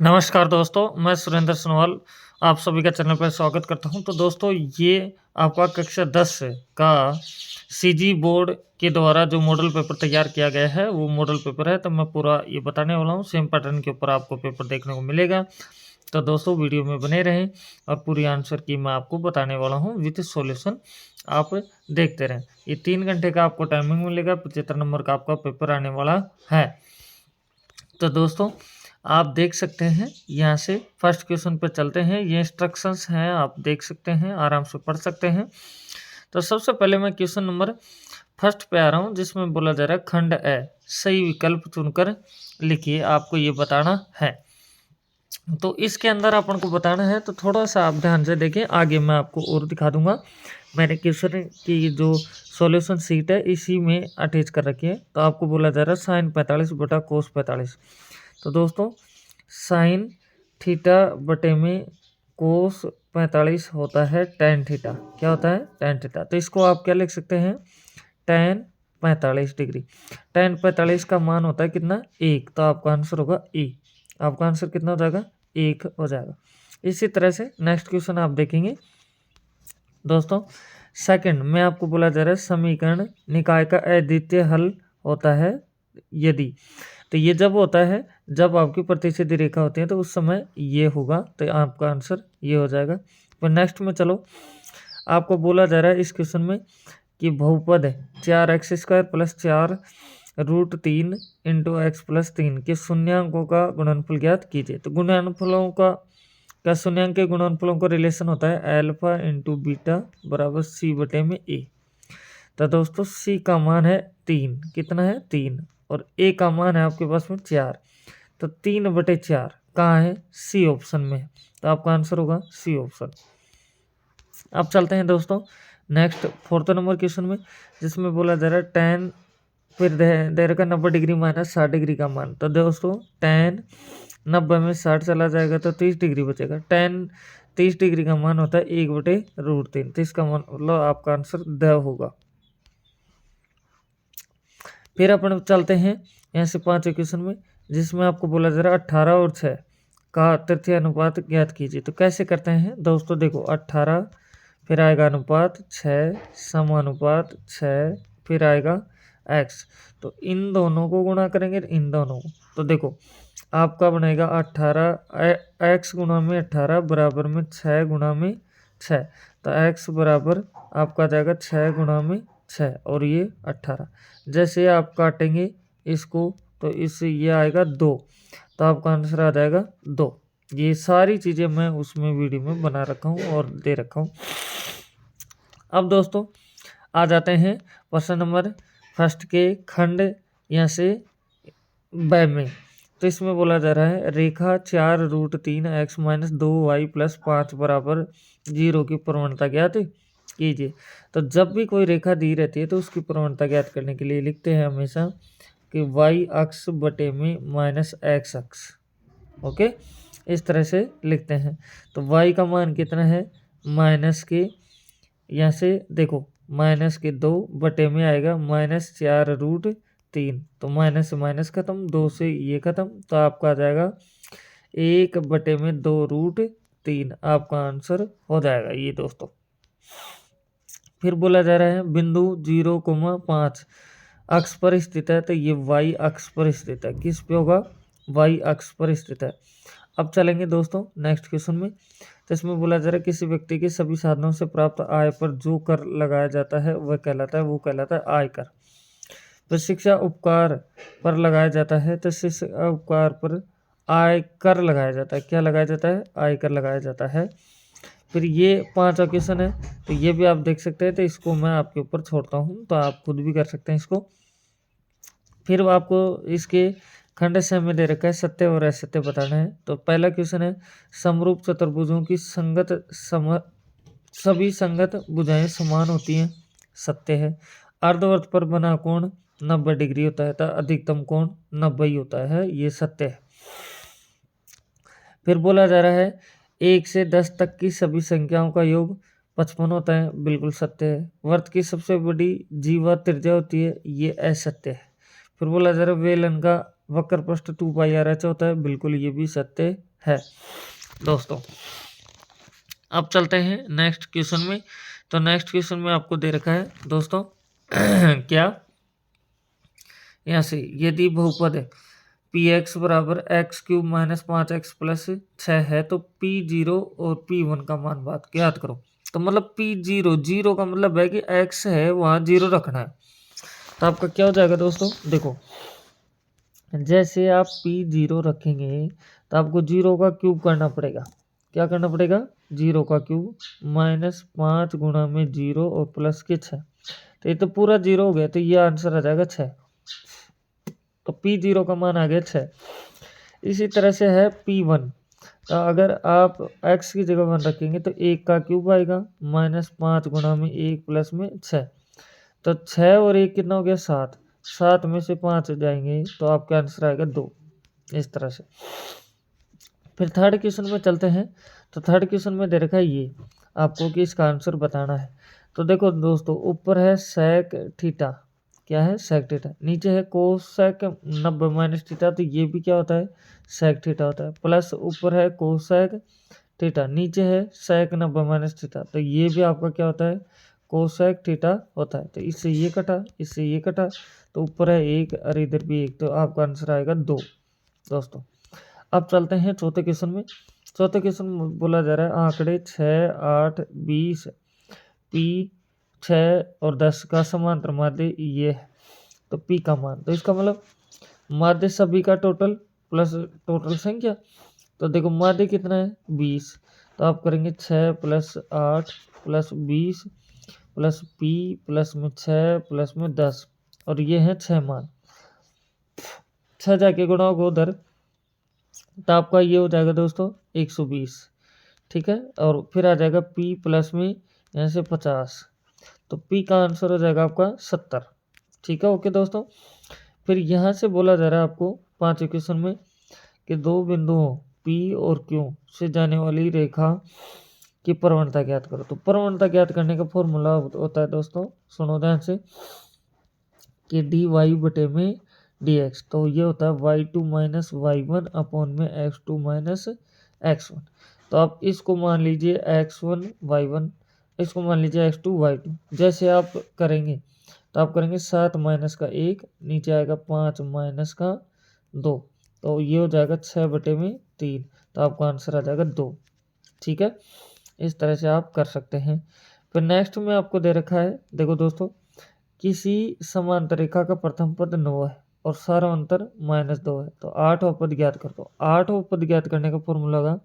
नमस्कार दोस्तों, मैं सुरेंद्र सोनोवाल आप सभी का चैनल पर स्वागत करता हूं। तो दोस्तों ये आपका कक्षा 10 का सीजी बोर्ड के द्वारा जो मॉडल पेपर तैयार किया गया है वो मॉडल पेपर है। तो मैं पूरा ये बताने वाला हूं, सेम पैटर्न के ऊपर आपको पेपर देखने को मिलेगा। तो दोस्तों वीडियो में बने रहें और पूरी आंसर की मैं आपको बताने वाला हूँ विथ सॉल्यूशन। आप देखते रहें। ये 3 घंटे का आपको टाइमिंग मिलेगा, 75 नंबर का आपका पेपर आने वाला है। तो दोस्तों आप देख सकते हैं, यहाँ से फर्स्ट क्वेश्चन पे चलते हैं। ये इंस्ट्रक्शंस हैं, आप देख सकते हैं, आराम से पढ़ सकते हैं। तो सबसे पहले मैं क्वेश्चन नंबर फर्स्ट पे आ रहा हूँ, जिसमें बोला जा रहा है खंड ए सही विकल्प चुनकर लिखिए, आपको ये बताना है। तो इसके अंदर अपन को बताना है, तो थोड़ा सा आप ध्यान से देखें, आगे मैं आपको और दिखा दूंगा। मैंने क्वेश्चन की जो सॉल्यूशन सीट है इसी में अटैच कर रखी है। तो आपको बोला जा रहा है साइन 45 बटा कोस 45। तो दोस्तों साइन थीटा बटे में कोस 45 होता है टेन थीटा। क्या होता है? Tan theta. तो इसको आप क्या लिख सकते हैं? Ten 45 degree. टेन 45 का मान होता है कितना? 1। तो आपका आंसर होगा ए। आपका आंसर कितना हो जाएगा? 1 हो जाएगा। इसी तरह से नेक्स्ट क्वेश्चन आप देखेंगे दोस्तों। सेकंड में आपको बोला जा रहा है समीकरण निकाय का अद्वितीय हल होता है यदि। तो ये जब होता है जब आपकी प्रतिच्छेदी रेखा होती है, तो उस समय ये होगा। तो आपका आंसर ये हो जाएगा। तो नेक्स्ट में चलो, आपको बोला जा रहा है इस क्वेश्चन में कि बहुपद है 4x² plus 4√3 into x plus 3 के शून्यांकों का गुणनफल ज्ञात कीजिए। तो गुणनफलों का शून्यांक के गुणनफलों का रिलेशन होता है अल्फा इंटू बीटा बराबर सी बटे में ए। तो दोस्तों सी का मान है 3। कितना है? 3। और ए का मान है आपके पास में 4। तो 3/4 कहाँ है? सी ऑप्शन में है। तो आपका आंसर होगा सी ऑप्शन। अब चलते हैं दोस्तों नेक्स्ट फोर्थ नंबर क्वेश्चन में, जिसमें बोला जा रहा है टेन फिर दे रखा 90 डिग्री माइनस 60 डिग्री का मान। तो दोस्तों टेन 90 में 60 चला जाएगा तो 30 डिग्री बचेगा। टेन 30 डिग्री का मान होता है 1/√3। तो इसका मान मतलब आपका आंसर द होगा। फिर अपन चलते हैं यहाँ से 5वें क्वेश्चन में, जिसमें आपको बोला जा रहा है 18 और 6 का तृतीय अनुपात ज्ञात कीजिए। तो कैसे करते हैं दोस्तों? देखो 18 फिर आएगा अनुपात 6 समानुपात 6 फिर आएगा x। तो इन दोनों को गुणा करेंगे इन दोनों को। तो देखो आपका बनेगा 18 x गुणा में 18 बराबर में 6 गुणा में 6। तो x बराबर आपका जाएगा 6 गुणा में 6 और ये 18। जैसे आप काटेंगे इसको तो इससे ये आएगा 2। तो आपका आंसर आ जाएगा 2। ये सारी चीज़ें मैं उसमें वीडियो में बना रखा हूँ और दे रखा हूँ। अब दोस्तों आ जाते हैं प्रश्न नंबर फर्स्ट के खंड यहाँ से ब में। तो इसमें बोला जा रहा है रेखा 4√3 x माइनस 2y प्लस 5 बराबर 0 की प्रवणता ज्ञात कीजिए। तो जब भी कोई रेखा दी रहती है तो उसकी प्रवणता ज्ञात करने के लिए लिखते हैं हमेशा कि y अक्ष बटे में माइनस x अक्ष। ओके, इस तरह से लिखते हैं। तो y का मान कितना है? माइनस के यहाँ से देखो माइनस के 2 बटे में आएगा माइनस 4√3। तो माइनस से माइनस खत्म, 2 से ये खत्म। तो आपका आ जाएगा 1 बटे में 2√3। आपका आंसर हो जाएगा ये दोस्तों। फिर बोला जा रहा है बिंदु 0,5 अक्ष पर स्थित है। तो ये y अक्ष पर स्थित है। किस पे होगा? y अक्ष पर स्थित है। अब चलेंगे दोस्तों नेक्स्ट क्वेश्चन में। तो इसमें बोला जा रहा है किसी व्यक्ति के सभी साधनों से प्राप्त आय पर जो कर लगाया जाता है वो कहलाता है आयकर। तो शिक्षा उपकार पर लगाया जाता है। तो शिक्षा उपकार पर आयकर लगाया जाता है। क्या लगाया जाता है? आयकर लगाया जाता है। फिर ये 5वां क्वेश्चन है, तो ये भी आप देख सकते हैं। तो इसको मैं आपके ऊपर छोड़ता हूँ, तो आप खुद भी कर सकते हैं इसको। फिर आपको इसके खंड से हमें दे रखा है सत्य और असत्य बताना है। तो पहला क्वेश्चन है समरूप चतुर्भुजों की सभी संगत भुजाएं समान होती हैं। सत्य है। अर्धवर्त पर बना कोण 90 डिग्री होता है। तो अधिकतम कोण 90 ही होता है। ये सत्य है। फिर बोला जा रहा है 1 से 10 तक की सभी संख्याओं का योग 55 होता है। बिल्कुल सत्य है। वर्त की सबसे बड़ी जीवा त्रिज्या होती है। ये असत्य है। फिर बोला जा रहा है वेलन का वक्र पृष्ठ 2πr होता है। बिल्कुल ये भी सत्य है दोस्तों। अब चलते हैं नेक्स्ट क्वेश्चन में। तो नेक्स्ट क्वेश्चन में आपको दे रखा है दोस्तों क्या, यहाँ से यदि बहुपद पी एक्स बराबर x cube minus 5x plus 6 है तो P0 और P1 का मान बात ज्ञात करो। तो मतलब P0 जीरो का मतलब है कि x है वहाँ जीरो रखना है। तो आपका क्या हो जाएगा दोस्तों, देखो जैसे आप P0 रखेंगे तो आपको जीरो का क्यूब करना पड़ेगा। क्या करना पड़ेगा, जीरो का क्यूब माइनस 5 गुणा में जीरो और प्लस के 6। तो ये तो पूरा जीरो हो गया, तो ये आंसर आ जाएगा 6। तो P0 का मान आ गया 6। इसी तरह से है P1। तो अगर आप x की जगह 1 रखेंगे तो 1 का क्यूब आएगा माइनस 5 गुणा में 1 प्लस में 6। तो 6 और 1 कितना हो गया 7। 7 में से 5 जाएंगे तो आपका आंसर आएगा 2। इस तरह से फिर थर्ड क्वेश्चन में चलते हैं। तो थर्ड क्वेश्चन में दे रखा है ये आपको कि इसका आंसर बताना है। तो देखो दोस्तों, ऊपर है सेक थीटा, क्या है सेक थीटा, नीचे है कोसेक 90 माइनस थीटा, तो ये भी क्या होता है सेक थीटा होता है। प्लस ऊपर है कोसेक थीटा, नीचे है सेक 90 माइनस थीटा, तो ये भी आपका क्या होता है कोसेक थीटा होता है। तो इससे ये कटा, इससे ये कटा, तो ऊपर है 1 और इधर भी 1, तो आपका आंसर आएगा 2 दोस्तों। अब चलते हैं चौथे क्वेश्चन में। चौथे क्वेश्चन में बोला जा रहा है आंकड़े 6, 8, 20 P 6 और 10 का समांतर माध्य ये है। तो P का मान, तो इसका मतलब माध्य सभी का टोटल प्लस टोटल संख्या। तो देखो माध्य कितना है 20, तो आप करेंगे 6 plus 8 plus 20 plus P plus में 6 प्लस में 10, और ये है 6 मान। 6 जाके गुणा होगा उधर, तो आपका ये हो जाएगा दोस्तों 120, ठीक है। और फिर आ जाएगा P प्लस में यहाँ से 50, तो P का आंसर हो जाएगा आपका 70, ठीक है। ओके दोस्तों, फिर यहाँ से बोला जा रहा है आपको पांचवें क्वेश्चन में कि दो बिंदुओं P और Q से जाने वाली रेखा की प्रवणता ज्ञात करो। तो प्रवणता ज्ञात करने का फॉर्मूला होता है दोस्तों, सुनो ध्यान से, कि डी वाई बटे में डी एक्स। तो ये होता है y2 माइनस y1 अपॉन में x2 माइनस x1। तो आप इसको मान लीजिए x1 y1, इसको मान लीजिए x2 y2। जैसे आप करेंगे तो आप करेंगे 7 माइनस का 1, नीचे आएगा 5 माइनस का 2, तो ये हो जाएगा 6 बटे में 3, तो आपका आंसर आ जाएगा 2, ठीक है। इस तरह से आप कर सकते हैं। फिर नेक्स्ट में आपको दे रखा है, देखो दोस्तों, किसी समांतर रेखा का प्रथम पद 9 है और सार्वंतर -2 है, तो 8वां पद ज्ञात कर दो। 8वां पद ज्ञात करने का फॉर्मूला होगा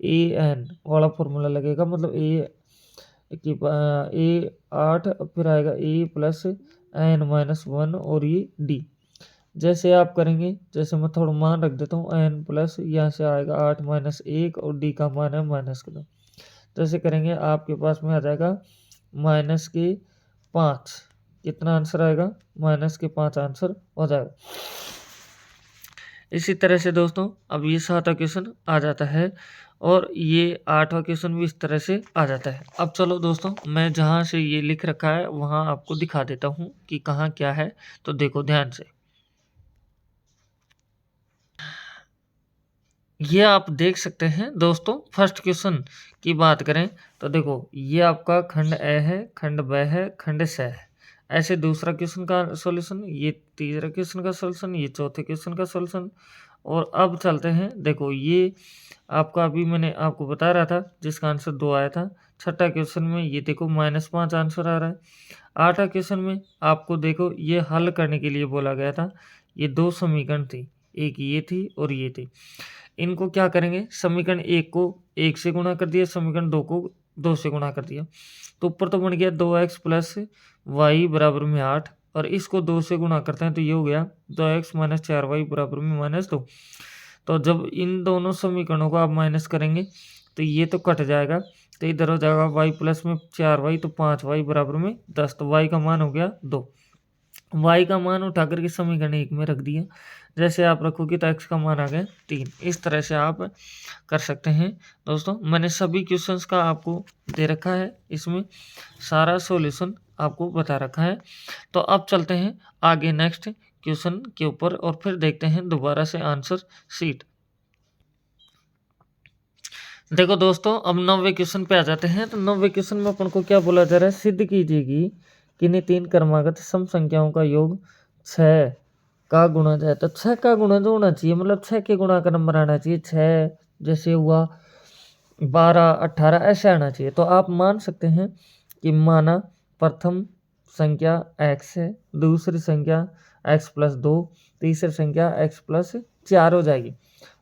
ए एन वाला फॉर्मूला लगेगा, मतलब ए 8 फिर आएगा ए प्लस एन माइनस 1 और ये डी। जैसे आप करेंगे, जैसे मैं थोड़ा मान रख देता हूँ, एन प्लस यहाँ से आएगा 8 माइनस 1 और डी का मान है -2। जैसे करेंगे आपके पास में आ जाएगा -5। कितना आंसर आएगा -5 आंसर हो जाएगा। इसी तरह से दोस्तों अब ये 7वां क्वेश्चन आ जाता है और ये 8वां क्वेश्चन भी इस तरह से आ जाता है। अब चलो दोस्तों, मैं जहाँ से ये लिख रखा है वहाँ आपको दिखा देता हूँ कि कहाँ क्या है। तो देखो ध्यान से, ये आप देख सकते हैं दोस्तों। फर्स्ट क्वेश्चन की बात करें तो देखो ये आपका खंड ए है, खंड ब है, खंड स है। ऐसे दूसरा क्वेश्चन का सॉल्यूशन, ये तीसरा क्वेश्चन का सॉल्यूशन, ये चौथे क्वेश्चन का सॉल्यूशन। और अब चलते हैं, देखो ये आपका अभी मैंने आपको बता रहा था जिसका आंसर 2 आया था। छठा क्वेश्चन में ये देखो -5 आंसर आ रहा है। 8वां क्वेश्चन में आपको देखो ये हल करने के लिए बोला गया था। ये 2 समीकरण थी, एक ये थी और ये थी। इनको क्या करेंगे, समीकरण 1 को 1 से गुणा कर दिया, समीकरण 2 को 2 से गुणा कर दिया। तो ऊपर तो बन गया 2x प्लस वाई बराबर में 8, और इसको 2 से गुणा करते हैं तो ये हो गया 2x माइनस 4y बराबर में -2। तो जब इन दोनों समीकरणों को आप माइनस करेंगे तो ये तो कट जाएगा, तो इधर हो जाएगा y प्लस में 4y, तो 5y बराबर में 10, तो y का मान हो गया 2। y का मान उठा करके समीकरण 1 में रख दिया। जैसे आप रखोगे तो x का मान आ गया 3। इस तरह से आप कर सकते हैं दोस्तों। मैंने सभी क्वेश्चंस का आपको दे रखा है, इसमें सारा सॉल्यूशन आपको बता रखा है। तो अब चलते हैं आगे नेक्स्ट क्वेश्चन के ऊपर और फिर देखते हैं दोबारा से आंसर शीट। देखो दोस्तों, अब 9वें क्वेश्चन पे आ जाते हैं। तो 9वें क्वेश्चन में अपन को क्या बोला जा रहा है, सिद्ध कीजिए कि किन्हीं तीन क्रमागत सम संख्याओं का योग 6 का गुणज है। तो 6 का गुणज होना चाहिए, मतलब 6 के गुणा का नंबर आना चाहिए। 6 जैसे हुआ, 12, 18 ऐसे आना चाहिए। तो आप मान सकते हैं कि माना प्रथम संख्या x है, दूसरी संख्या x+2, तीसरी संख्या x+4 हो जाएगी।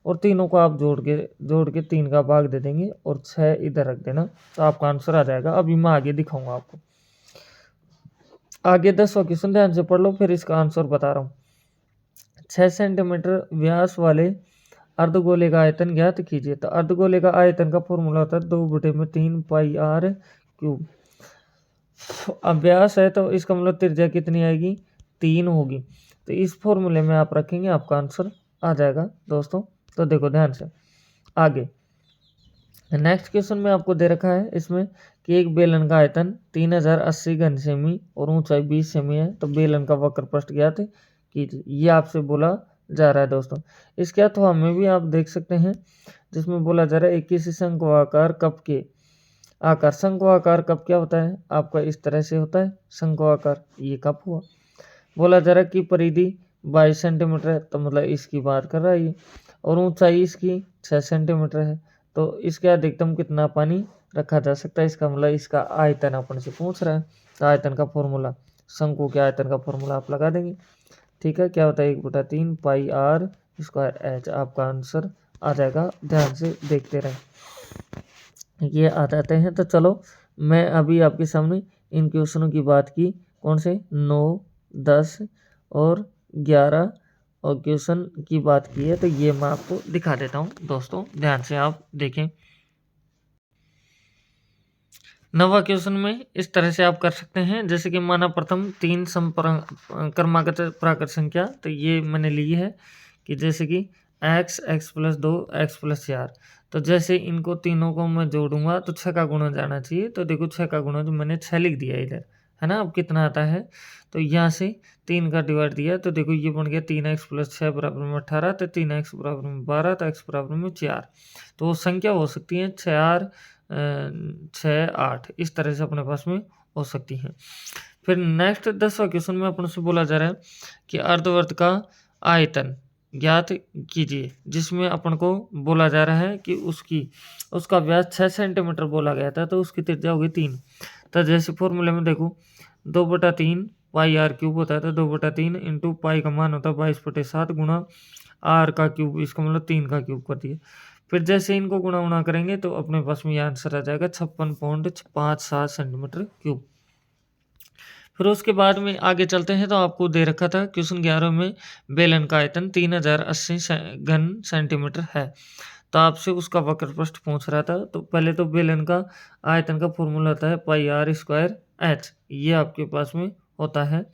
और तीनों को आप जोड़ के 3 का भाग दे देंगे और 6 इधर रख देना, तो आपका आंसर आ जाएगा। अभी मैं आगे दिखाऊंगा आपको। आगे 10वां क्वेश्चन ध्यान से पढ़ लो, फिर इसका आंसर बता रहा हूँ। 6 सेंटीमीटर व्यास वाले अर्धगोले का आयतन ज्ञात कीजिए। तो अर्धगोले का आयतन का फॉर्मूला होता है 2/3 पाई आर क्यूब। अब व्यास है तो इसका मतलब त्रिज्या कितनी आएगी, 3 होगी। तो इस फॉर्मूले में आप रखेंगे, आपका आंसर आ जाएगा दोस्तों। तो देखो ध्यान से आगे, नेक्स्ट क्वेश्चन में आपको दे रखा है इसमें कि एक बेलन का आयतन 3080 घन सेमी और ऊंचाई 20 सेमी है। तो बेलन का वक्र पृष्ठ ज्ञात कीजिए, ये आपसे बोला जा रहा है दोस्तों। इसके अथवा में भी आप देख सकते हैं, जिसमें बोला जा रहा है एक किसी शंक्वाकार कप के आकार। शंक्वाकार कप क्या होता है आपका, इस तरह से होता है शंक्वाकार, ये कप हुआ। बोला जा रहा है कि परिधि 22 सेंटीमीटर है, तो मतलब इसकी बात कर रहा है ये। और ऊंचाई इसकी 6 सेंटीमीटर है। तो इसके अधिकतम कितना पानी रखा जा सकता है, इसका मतलब इसका आयतन अपन से पूछ रहा है। तो आयतन का फॉर्मूला, शंकु के आयतन का फॉर्मूला आप लगा देंगे। ठीक है, क्या होता है 1/3 पाई आर स्क्वायर एच, आपका आंसर आ जाएगा। ध्यान से देखते रहें, ये आ जाते हैं। तो चलो मैं अभी आपके सामने इन क्वेश्चनों की बात की, कौन से 9, 10 और 11 और क्वेश्चन की बात की है। तो ये मैं आपको दिखा देता हूँ दोस्तों, ध्यान से आप देखें। 9वां क्वेश्चन में इस तरह से आप कर सकते हैं, जैसे कि माना प्रथम 3 क्रमागत प्राकृत संख्या। तो ये मैंने ली है कि जैसे कि x, x+2, x+4। तो जैसे इनको तीनों को मैं जोड़ूंगा तो 6 का गुणज आना चाहिए। तो देखो 6 का गुणज मैंने 6 लिख दिया इधर, है ना। अब कितना आता है, तो यहाँ से 3 का डिवाइड दिया, तो देखो ये बन गया 3x+6 बराबर में 18। तो 3x बराबर में 12, तो x बराबर में 4। तो वो संख्या हो सकती है 4, 6, 8, इस तरह से अपने पास में हो सकती है। फिर नेक्स्ट 10वां क्वेश्चन में अपन से बोला जा रहा है कि अर्धवर्त का आयतन ज्ञात कीजिए, जिसमें अपन को बोला जा रहा है कि उसका व्यास 6 सेंटीमीटर बोला गया था, तो उसकी त्रिज्या होगी 3। तो जैसे फॉर्मूले में देखो 2/3 पाई आर क्यूब होता है। तो 2/3 इंटू पाई का मान होता है 22/7 गुणा आर का क्यूब, इसका मतलब 3 का क्यूब कर दिया। फिर जैसे इनको गुणा करेंगे तो अपने पास में ये आंसर आ जाएगा 56.57 सेंटीमीटर क्यूब। फिर उसके बाद में आगे चलते हैं। तो आपको दे रखा था क्वेश्चन 11 में बेलन का आयतन 3080 घन सेंटीमीटर है। तो आपसे उसका वक्र पृष्ठ पूछ रहा था। तो पहले तो बेलन का आयतन का फॉर्मूला होता है पाई आर स्क्वायर एच, ये आपके पास में होता है।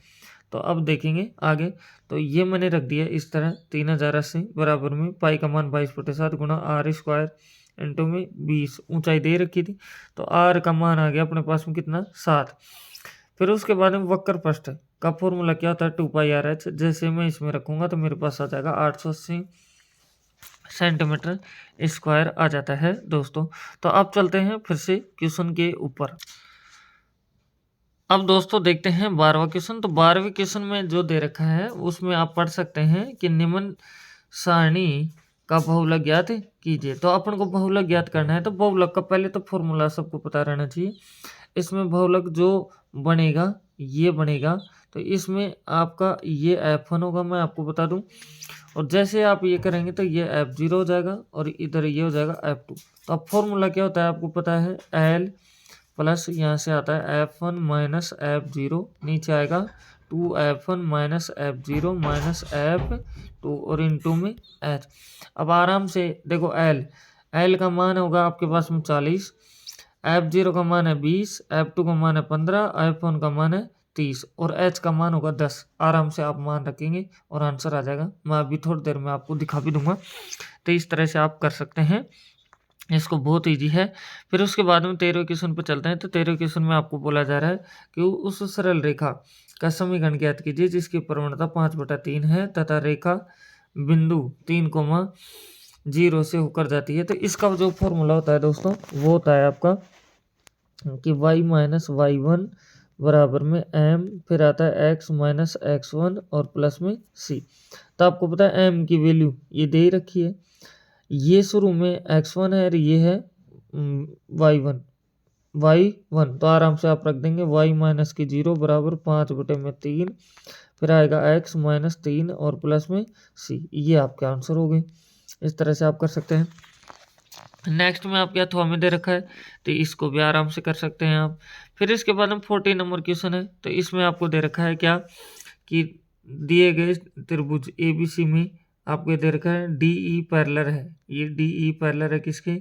तो अब देखेंगे आगे। तो ये मैंने रख दिया इस तरह, 3080 बराबर में पाई का मान 22/7 गुणा आर स्क्वायर इंटू में 20, ऊंचाई दे रखी थी। तो आर का मान आ गया अपने पास में कितना, 7। फिर उसके बाद में वक्र पृष्ठ का फॉर्मूला क्या होता है, 2πr/h। जैसे मैं इसमें रखूंगा तो मेरे पास आ जाएगा 880 सेंटीमीटर स्क्वायर आ जाता है दोस्तों। तो अब चलते हैं फिर से क्वेश्चन के ऊपर। अब दोस्तों देखते हैं 12वां क्वेश्चन। तो 12वें क्वेश्चन में जो दे रखा है उसमें आप पढ़ सकते हैं कि निम्न सारणी का बहुलक ज्ञात कीजिए। तो अपन को बहुलक ज्ञात करना है। तो बहुलक का पहले तो फॉर्मूला सबको पता रहना चाहिए। इसमें बहुलक जो बनेगा ये बनेगा। तो इसमें आपका ये F1 होगा, मैं आपको बता दूं। और जैसे आप ये करेंगे तो ये F0 हो जाएगा और इधर ये हो जाएगा F2। तो अब फॉर्मूला क्या होता है आपको पता है, L प्लस यहाँ से आता है F1 माइनस F0, नीचे आएगा 2F1 minus F0 minus F2 और इनटू में H। अब आराम से देखो L का मान होगा आपके पास में 40, F0 का मान है 20, F2 का मान है 15, F1 का मान है 30 और H का मान होगा 10। आराम से आप मान रखेंगे और आंसर आ जाएगा। मैं अभी थोड़ी देर में आपको दिखा भी दूंगा। तो इस तरह से आप कर सकते हैं इसको, बहुत इजी है। फिर उसके बाद में 13वें क्वेश्चन पर चलते हैं। तो 13वें क्वेश्चन में आपको बोला जा रहा है कि उस सरल रेखा का समीकरण ज्ञात कीजिए जिसकी प्रवणता 5/3 है तथा रेखा बिंदु 3, जीरो से होकर जाती है। तो इसका जो फॉर्मूला होता है दोस्तों वो होता है आपका कि y माइनस वाई वन बराबर में m, फिर आता है x माइनस एक्स वन और प्लस में c। तो आपको पता है m की वैल्यू ये दे ही रखी है, ये शुरू में x1 है और ये है y1 तो आराम से आप रख देंगे y माइनस की 0 बराबर 5/3, फिर आएगा x माइनस 3 और प्लस में c। ये आपके आंसर हो गए। इस तरह से आप कर सकते हैं। नेक्स्ट में आपके अथवा में दे रखा है तो इसको भी आराम से कर सकते हैं आप। फिर इसके बाद में 14 नंबर क्वेश्चन है, तो इसमें आपको दे रखा है क्या कि दिए गए त्रिभुज ABC में आपको दे रखा है DE पैरेलल है। ये DE पैरेलल है किसके,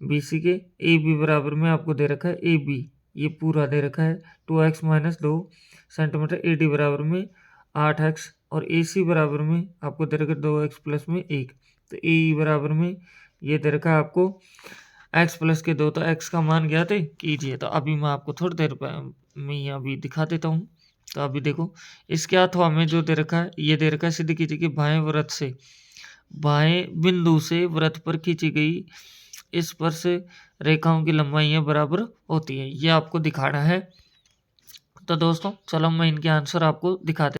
BC के। AB बराबर में आपको दे रखा है AB, ये पूरा दे रखा है 2x माइनस 2 सेंटीमीटर। AD बराबर में 8x और AC बराबर में आपको दे रखा है 2x प्लस में 1। तो AE बराबर में ये दे रखा है आपको x प्लस के 2, तो x का मान ज्ञात कीजिए। तो अभी मैं आपको थोड़ी देर में अभी दिखा देता हूँ। तो अभी देखो इसके अथवा में जो दे रखा है ये दे रखा है सिद्ध कीजिए कि बाएं बिंदु से वृत्त पर खींची गई स्पर्श रेखाओं की लंबाइयाँ बराबर होती है, ये आपको दिखाना है। तो दोस्तों चलो मैं इनके आंसर आपको दिखा दे।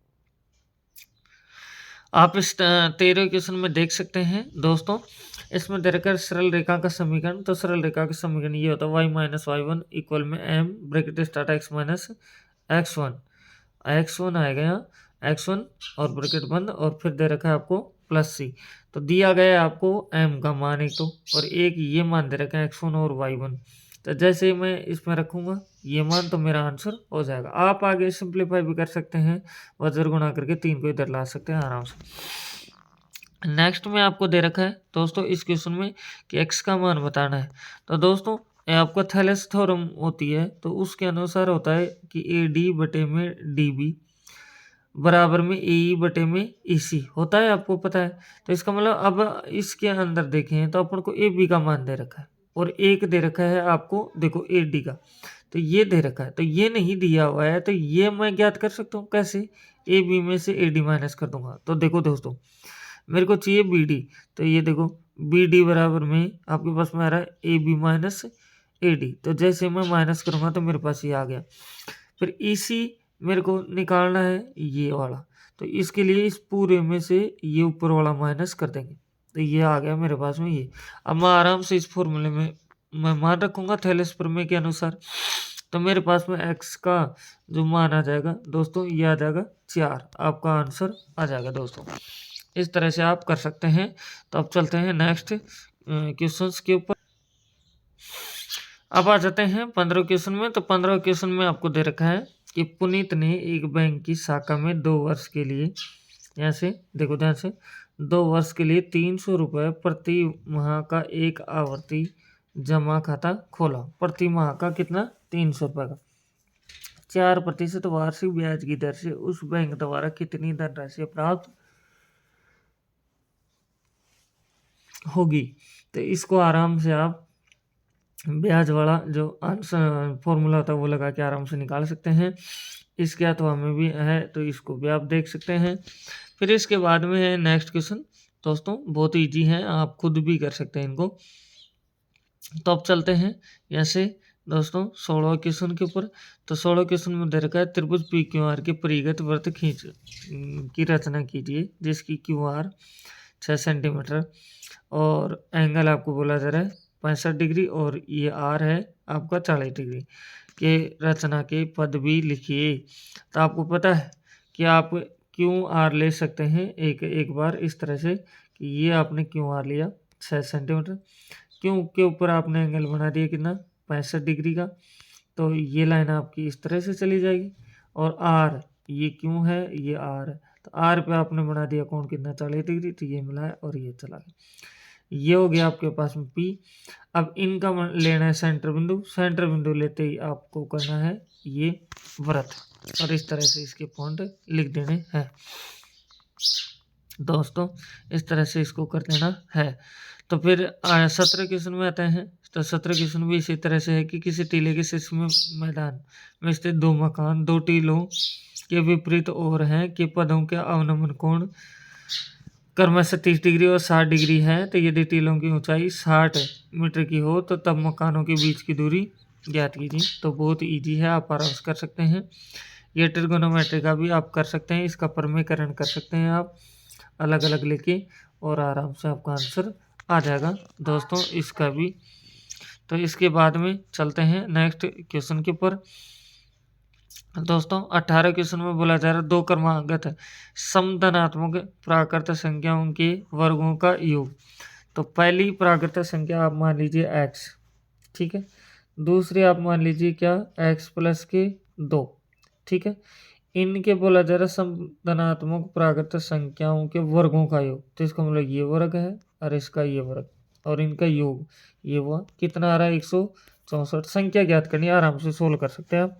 आप इस 13 क्वेश्चन में देख सकते हैं दोस्तों, इसमें दे रखा है सरल रेखा का समीकरण। तो सरल रेखा का समीकरण ये होता है y minus y one equal में m bracket start x minus x1 आएगा यहाँ x1 और ब्रैकेट बंद और फिर दे रखा है आपको प्लस c। तो दिया गया है आपको m का मान एक तो, और एक ये मान दे रखा है x1 और y1। तो जैसे ही मैं इसमें रखूंगा ये मान तो मेरा आंसर हो जाएगा। आप आगे सिंप्लीफाई भी कर सकते हैं, वजर गुणा करके 3 को इधर ला सकते हैं आराम से। नेक्स्ट में आपको दे रखा है दोस्तों इस क्वेश्चन में कि x का मान बताना है। तो दोस्तों आपका थेलेस थ्योरम होती है, तो उसके अनुसार होता है कि AD बटे में DB बराबर में AE बटे में EC होता है, आपको पता है। तो इसका मतलब अब इसके अंदर देखें तो अपन को AB का मान दे रखा है और एक दे रखा है आपको देखो AD का, तो ये दे रखा है। तो ये नहीं दिया हुआ है, तो ये मैं ज्ञात कर सकता हूँ कैसे, AB में से AD माइनस कर दूंगा। तो देखो दोस्तों मेरे को चाहिए BD, तो ये देखो BD बराबर में आपके पास में आ रहा है AB माइनस AD। तो जैसे मैं माइनस करूंगा तो मेरे पास ये आ गया। फिर EC मेरे को निकालना है ये वाला, तो इसके लिए इस पूरे में से ये ऊपर वाला माइनस कर देंगे, तो ये आ गया मेरे पास में ये। अब मैं आराम से इस फॉर्मूले में मैं मान रखूंगा थैलेस प्रमेय के अनुसार। तो मेरे पास में x का जो मान आ जाएगा दोस्तों ये आ जाएगा 4, आपका आंसर आ जाएगा दोस्तों। इस तरह से आप कर सकते हैं। तो अब चलते हैं नेक्स्ट क्वेश्चंस के ऊपर। अब आ जाते हैं 15 क्वेश्चन में। तो 15 क्वेश्चन में आपको दे रखा है कि पुनीत ने एक बैंक की शाखा में 2 वर्ष के लिए, यहाँ से देखो ध्यान से, 2 वर्ष के लिए 300 रुपये प्रति माह का एक आवर्ती जमा खाता खोला। प्रति माह का कितना, 300 रुपये का। 4% वार्षिक ब्याज की दर से उस बैंक द्वारा कितनी धनराशि प्राप्त होगी। तो इसको आराम से आप ब्याज वाला जो आंसर फॉर्मूला होता है वो लगा के आराम से निकाल सकते हैं। इसके अथवा में भी है तो इसको भी आप देख सकते हैं। फिर इसके बाद में है नेक्स्ट क्वेश्चन दोस्तों, बहुत इजी है, आप खुद भी कर सकते हैं इनको। तो अब चलते हैं ऐसे दोस्तों 16 क्वेश्चन के ऊपर। तो 16 क्वेश्चन में दे रखा है त्रिभुज PQR के परिगत वृत्त खींच की रचना कीजिए जिसकी QR 6 सेंटीमीटर और एंगल आपको बोला जा रहा है 65 डिग्री और ये R है आपका 40 डिग्री के रचना के पद भी लिखिए। तो आपको पता है कि आप QR ले सकते हैं एक बार इस तरह से कि ये आपने QR लिया 6 सेंटीमीटर, क्यों के ऊपर आपने एंगल बना दिया कितना 65 डिग्री का। तो ये लाइन आपकी इस तरह से चली जाएगी और R ये क्यों है, ये R है, तो R पे आपने बना दिया कोण कितना 40 डिग्री, तो ये मिला है और ये चला गया। ये हो गया आपके पास में P। अब इनका लेना है सेंटर बिंदु लेते ही आपको करना है ये वृत्त और इस तरह से इसके पॉइंट लिख देने हैं दोस्तों। इस तरह से इसको कर देना है। तो फिर 17 क्वेश्चन में आते हैं। तो 17 क्वेश्चन भी इसी तरह से है कि किसी टीले के शीर्ष में मैदान में स्थित 2 मकान 2 टीलों के विपरीत ओर हैं कि पदों के अवनमन कोण कर्म से 30 डिग्री और 60 डिग्री है, तो यदि टीलों की ऊंचाई 60 मीटर की हो तो तब मकानों के बीच की दूरी ज्ञात कीजिए। तो बहुत इजी है, आप आराम से कर सकते हैं। ये ट्रिगोनोमेट्री का भी आप कर सकते हैं, इसका प्रमेयकरण कर सकते हैं आप अलग अलग लेके, और आराम से आपका आंसर आ जाएगा दोस्तों इसका भी। तो इसके बाद में चलते हैं नेक्स्ट क्वेश्चन के ऊपर। दोस्तों 18 क्वेश्चन में बोला जा रहा है दो क्रमागत समधनात्मक प्राकृत संख्याओं के वर्गों का योग। तो पहली प्राकृत संख्या आप मान लीजिए x, ठीक है। दूसरी आप मान लीजिए क्या, x प्लस के 2, ठीक है। इनके बोला जा रहा है समधनात्मक प्राकृत संख्याओं के वर्गों का योग। तो इसका मतलब ये वर्ग है और इसका ये वर्ग और इनका योग, ये हुआ कितना आ रहा है 164। संख्या ज्ञात करनी है, आराम से सोल्व कर सकते हैं आप।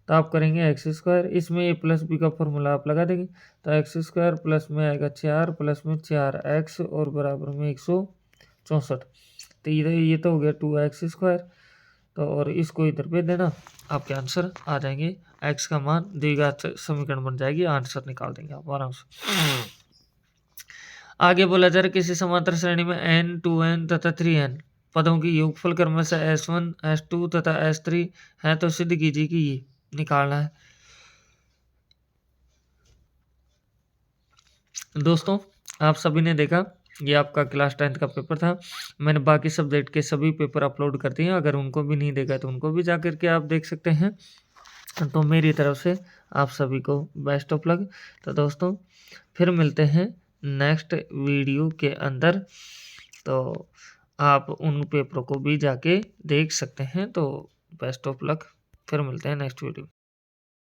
तो आप करेंगे एक्स स्क्वायर, इसमें ए प्लस बी का फॉर्मूला आप लगा देंगे। तो एक्स स्क्वायर प्लस में आएगा 4 प्लस में 4x और बराबर में 164। तो इधर ये तो हो गया 2x स्क्वायर, तो और इसको इधर पे देना, आपके आंसर आ जाएंगे। x का मान द्विघात समीकरण बन जाएगी, आंसर निकाल देंगे आप आराम से। आगे बोला जा रहा है किसी समांतर श्रेणी में n 2n तथा 3n पदों की योगफल क्रम से s1 s2 तथा s3 है, तो सिद्ध कीजिए कि ये निकालना है। दोस्तों आप सभी ने देखा, ये आपका क्लास 10th का पेपर था। मैंने बाकी सब्जेक्ट के सभी पेपर अपलोड कर दिए, अगर उनको भी नहीं देखा तो उनको भी जा करके आप देख सकते हैं। तो मेरी तरफ से आप सभी को बेस्ट ऑफ लक। तो दोस्तों फिर मिलते हैं नेक्स्ट वीडियो के अंदर, तो आप उन पेपरों को भी जाके देख सकते हैं। तो बेस्ट ऑफ लक, फिर मिलते हैं नेक्स्ट वीडियो।